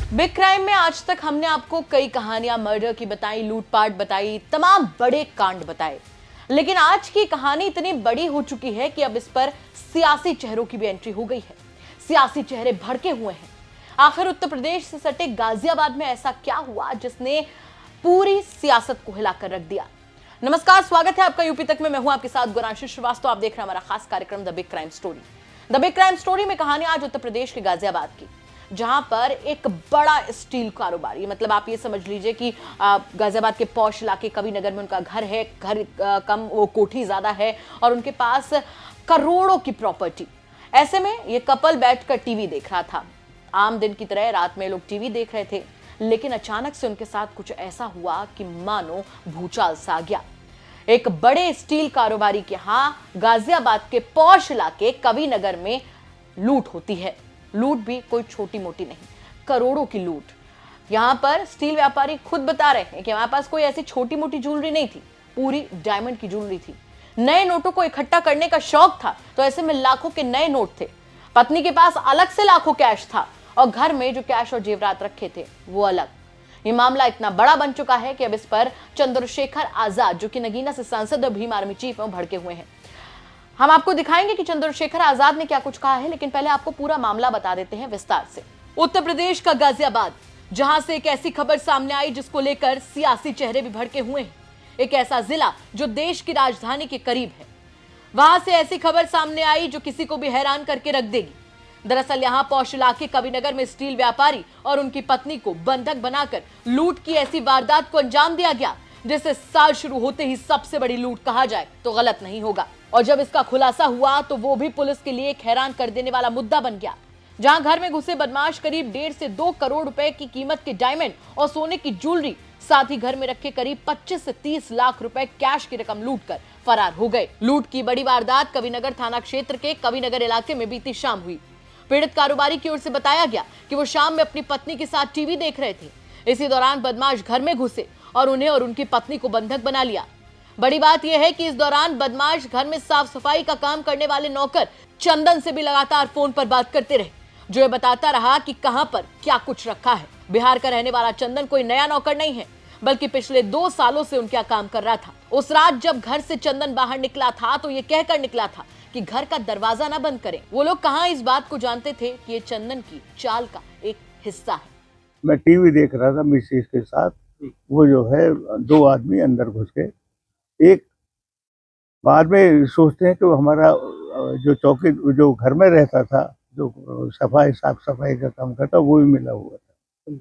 Big crime में आज तक हमने आपको कई कहानियां मर्डर की बताई, लूटपाट बताई, तमाम बड़े कांड बताए। लेकिन आज की कहानी इतनी बड़ी हो चुकी है कि अब इस पर सियासी चेहरों की भी एंट्री हो गई है। सियासी चेहरे भड़के हुए हैं। आखिर उत्तर प्रदेश से सटे गाजियाबाद में ऐसा क्या हुआ जिसने पूरी सियासत को हिलाकर रख दिया। नमस्कार, स्वागत है आपका यूपी तक में। मैं हूं आपके साथ गुरांशी श्रीवास्तव। आप देख रहे हैं हमारा खास कार्यक्रम the big crime story. The big crime story में कहानी आज उत्तर प्रदेश के गाजियाबाद की, जहां पर एक बड़ा स्टील कारोबारी, मतलब आप ये समझ लीजिए कि गाजियाबाद के पौश इलाके कविनगर में उनका घर है। घर कम, वो कोठी ज्यादा है और उनके पास करोड़ों की प्रॉपर्टी। ऐसे में ये कपल बैठकर टीवी देख रहा था। आम दिन की तरह रात में लोग टीवी देख रहे थे, लेकिन अचानक से उनके साथ कुछ ऐसा हुआ कि मानो भूचाल सा आ गया। एक बड़े स्टील कारोबारी के यहां गाजियाबाद के पौश इलाके कविनगर में लूट होती है। लूट भी कोई छोटी मोटी नहीं, करोड़ों की लूट। यहां पर स्टील व्यापारी खुद बता रहे हैं कि हमारे पास कोई ऐसी छोटी मोटी ज्वेलरी नहीं थी, पूरी डायमंड की ज्वेलरी थी। नए नोटों को इकट्ठा करने का शौक था, तो ऐसे में लाखों के नए नोट थे। पत्नी के पास अलग से लाखों कैश था और घर में जो कैश और जेवरात रखे थे वो अलग। ये मामला इतना बड़ा बन चुका है कि अब इस पर चंद्रशेखर आजाद, जो कि नगीना से सांसद और भीम आर्मी चीफ हैं, भड़के हुए हैं। हम आपको दिखाएंगे कि चंद्रशेखर आजाद ने क्या कुछ कहा है, लेकिन पहले आपको पूरा मामला बता देते हैं विस्तार से। उत्तर प्रदेश का गाजियाबाद, जहां से एक ऐसी खबर सामने आई जिसको लेकर सियासी चेहरे भी भड़के हुए हैं। एक ऐसा जिला जो देश की राजधानी के करीब है, वहां से ऐसी खबर सामने आई जो किसी को भी हैरान करके रख देगी। दरअसल यहां पौष इलाके कविनगर में स्टील व्यापारी और उनकी पत्नी को बंधक बनाकर लूट की ऐसी वारदात को अंजाम दिया गया, जिसे साल शुरू होते ही सबसे बड़ी लूट कहा जाए तो गलत नहीं होगा। और जब इसका खुलासा हुआ तो वो भी पुलिस के लिए एक हैरान कर देने वाला मुद्दा बन गया, जहां घर में घुसे बदमाश करीब 1.5 से 2 करोड़ रुपए की कीमत के डायमंड और सोने की ज्वेलरी, साथ ही घर में रखे करीब 25 से 30 लाख रुपए कैश की रकम लूट कर फरार हो गए। लूट की बड़ी वारदात कविनगर थाना क्षेत्र के कविनगर इलाके में बीती शाम हुई। पीड़ित कारोबारी की ओर से बताया गया कि वो शाम में अपनी पत्नी के साथ टीवी देख रहे थे। इसी दौरान बदमाश घर में घुसे और उन्हें और उनकी पत्नी को बंधक बना लिया। बड़ी बात यह है कि इस दौरान बदमाश घर में साफ सफाई का काम करने वाले नौकर चंदन से भी लगातार फोन पर बात करते रहे, जो ये बताता रहा कि कहां पर क्या कुछ रखा है। बिहार का रहने वाला चंदन कोई नया नौकर नहीं है, बल्कि पिछले 2 सालों से उनका काम कर रहा था। उस रात जब घर से चंदन बाहर निकला था तो ये कहकर निकला था कि घर का दरवाजा ना बंद करें। वो लोग कहां इस बात को जानते थे कि ये चंदन की चाल का एक हिस्सा है। मैं टीवी देख रहा था मिसेज के साथ, वो जो है 2 आदमी अंदर घुस गए। एक बाद में सोचते हैं कि हमारा जो चौकी जो घर में रहता था, जो साफ सफाई का काम करता, वो भी मिला हुआ था।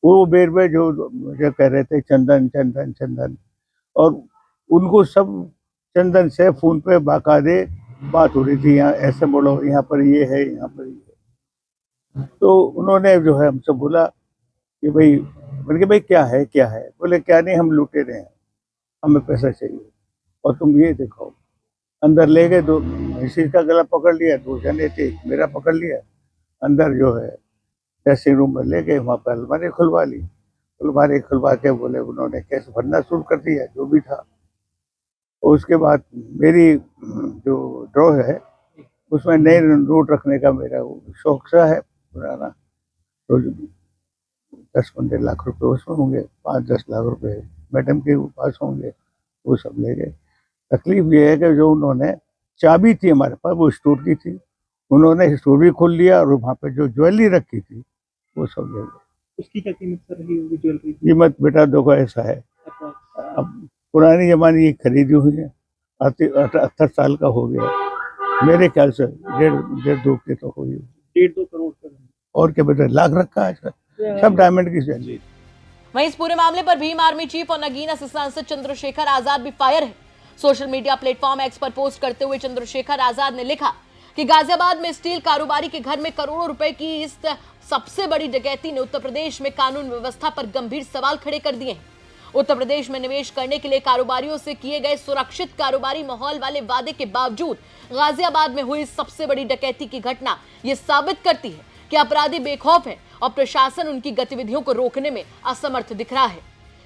वो बेर में जो मुझे कह रहे थे चंदन चंदन चंदन, और उनको सब चंदन से फोन पे बाकायदे बात हो रही थी। यहाँ ऐसे बोलो, यहाँ पर ये है, यहाँ पर ये है। तो उन्होंने जो है हमसे बोला कि भाई, बोले कि भाई क्या है क्या है। बोले क्या नहीं, हम लूटे रहे हैं, हमें पैसा चाहिए और तुम ये देखो। अंदर ले गए, 2 इसी का गला पकड़ लिया, 2 जने थे, मेरा पकड़ लिया। अंदर जो है ड्रेसिंग रूम में ले गए, वहाँ पर अलमारी खुलवा ली। अलमारी खुलवा के बोले उन्होंने कैश भरना शुरू कर दिया, जो भी था। उसके बाद मेरी जो ड्रॉ है उसमें नए नोट रखने का मेरा शौक सा है पुराना। तो 10-15 लाख रुपए उसमें होंगे, 5-10 लाख रुपए मैडम के पास होंगे, वो सब ले गए। तकलीफ ये है कि जो उन्होंने चाबी थी हमारे पास, वो स्टोर की थी, उन्होंने स्टोर भी खोल लिया और वहाँ पे जो ज्वेलरी रखी थी वो सब ले गए। उसकी क्या कीमत सर रही होगी ज्वेलरी की? कीमत बेटा देखो ऐसा है, अब पुरानी जमाने की खरीदी हुई है, 78 साल का हो गया, मेरे ख्याल से 1.5-2 के तो हुई। 1.5-2 करोड़ का और क्या बेटा, लाख रखा है सब डायमंड की ज्वेलरी। वहीं इस पूरे मामले पर भीम आर्मी चीफ और नगीना से सांसद चंद्रशेखर आजाद भी फायर है। सोशल मीडिया प्लेटफॉर्म एक्स पर पोस्ट करते हुए चंद्रशेखर आजाद ने लिखा कि गाजियाबाद में स्टील कारोबारी के घर में करोड़ों रुपए की इस सबसे बड़ी डकैती ने उत्तर प्रदेश में कानून व्यवस्था पर गंभीर सवाल खड़े कर दिए हैं। उत्तर प्रदेश में निवेश करने के लिए कारोबारियों से किए गए सुरक्षित कारोबारी माहौल वाले वादे के बावजूद गाजियाबाद में हुई सबसे बड़ी डकैती की घटना यह साबित करती है कि अपराधी बेखौफ है और प्रशासन उनकी गतिविधियों को रोकने में असमर्थ दिख रहा है।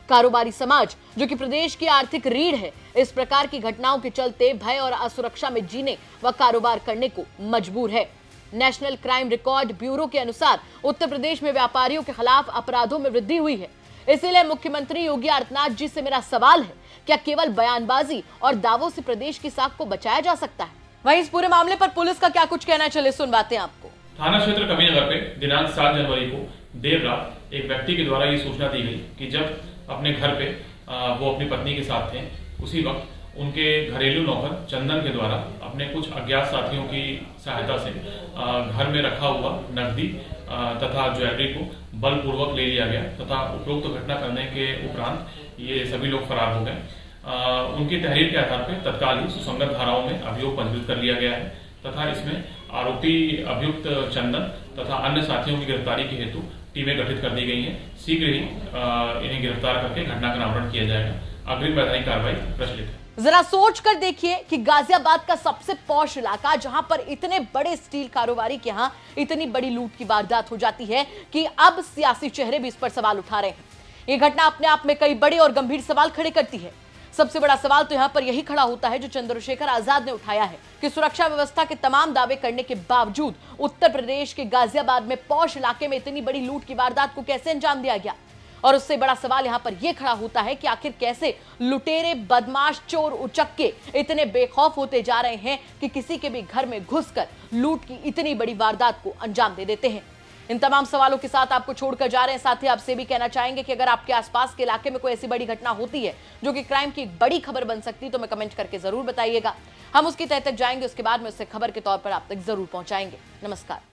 कारोबारी समाज, जो कि प्रदेश की आर्थिक रीढ़ है, इस प्रकार की घटनाओं के चलते भय और असुरक्षा में जीने व कारोबार करने को मजबूर है। नेशनल क्राइम रिकॉर्ड ब्यूरो के अनुसार उत्तर प्रदेश में व्यापारियों के खिलाफ अपराधों में वृद्धि हुई है। इसीलिए मुख्यमंत्री योगी आदित्यनाथ जी से मेरा सवाल है, क्या केवल बयानबाजी और दावों से प्रदेश की साख को बचाया जा सकता है? वहीं इस पूरे मामले पर पुलिस का क्या कुछ कहना है, चले सुनवाते हैं आपको। थाना क्षेत्र कबीरनगर पे दिनांक 7 जनवरी को देर रात एक व्यक्ति के द्वारा ये सूचना दी गई कि जब अपने घर पे वो अपनी पत्नी के साथ थे, उसी वक्त उनके घरेलू नौकर चंदन के द्वारा अपने कुछ अज्ञात साथियों की सहायता से घर में रखा हुआ नकदी तथा ज्वेलरी को बलपूर्वक ले लिया गया तथा उपरोक्त घटना करने के उपरांत ये सभी लोग फरार हो गए। उनकी तहरीर के आधार पर तत्काल ही सुसंगत धाराओं में अभियोग पंजीकृत कर लिया गया है तथा इसमें आरोपी अभियुक्त चंदन तथा अन्य साथियों की गिरफ्तारी के हेतु टीमें गठित कर दी गई हैं। शीघ्र ही इन्हें गिरफ्तार करके घटना का अनावरण किया जाएगा। अग्रिम वैधानिक कार्रवाई प्रचलित है। जरा सोच कर देखिए कि गाजियाबाद का सबसे पॉश इलाका, जहां पर इतने बड़े स्टील कारोबारी के यहां इतनी बड़ी लूट की वारदात हो जाती है कि अब सियासी चेहरे भी इस पर सवाल उठा रहे हैं। यह घटना अपने आप में कई बड़े और गंभीर सवाल खड़े करती है। सबसे बड़ा सवाल तो यहां पर यही खड़ा होता है जो चंद्रशेखर आजाद ने उठाया है कि सुरक्षा व्यवस्था के तमाम दावे करने के बावजूद उत्तर प्रदेश के गाजियाबाद में पॉश इलाके में इतनी बड़ी लूट की वारदात को कैसे अंजाम दिया गया। और उससे बड़ा सवाल यहां पर यह खड़ा होता है कि आखिर कैसे लुटेरे, बदमाश, चोर, उचक्के इतने बेखौफ होते जा रहे हैं कि किसी के भी घर में घुसकर लूट की इतनी बड़ी वारदात को अंजाम दे देते हैं। इन तमाम सवालों के साथ आपको छोड़कर जा रहे हैं। साथ ही आपसे भी कहना चाहेंगे कि अगर आपके आसपास के इलाके में कोई ऐसी बड़ी घटना होती है जो कि क्राइम की एक बड़ी खबर बन सकती है तो हमें कमेंट करके जरूर बताइएगा। हम उसकी तह तक जाएंगे, उसके बाद में उससे खबर के तौर पर आप तक जरूर पहुंचाएंगे। नमस्कार।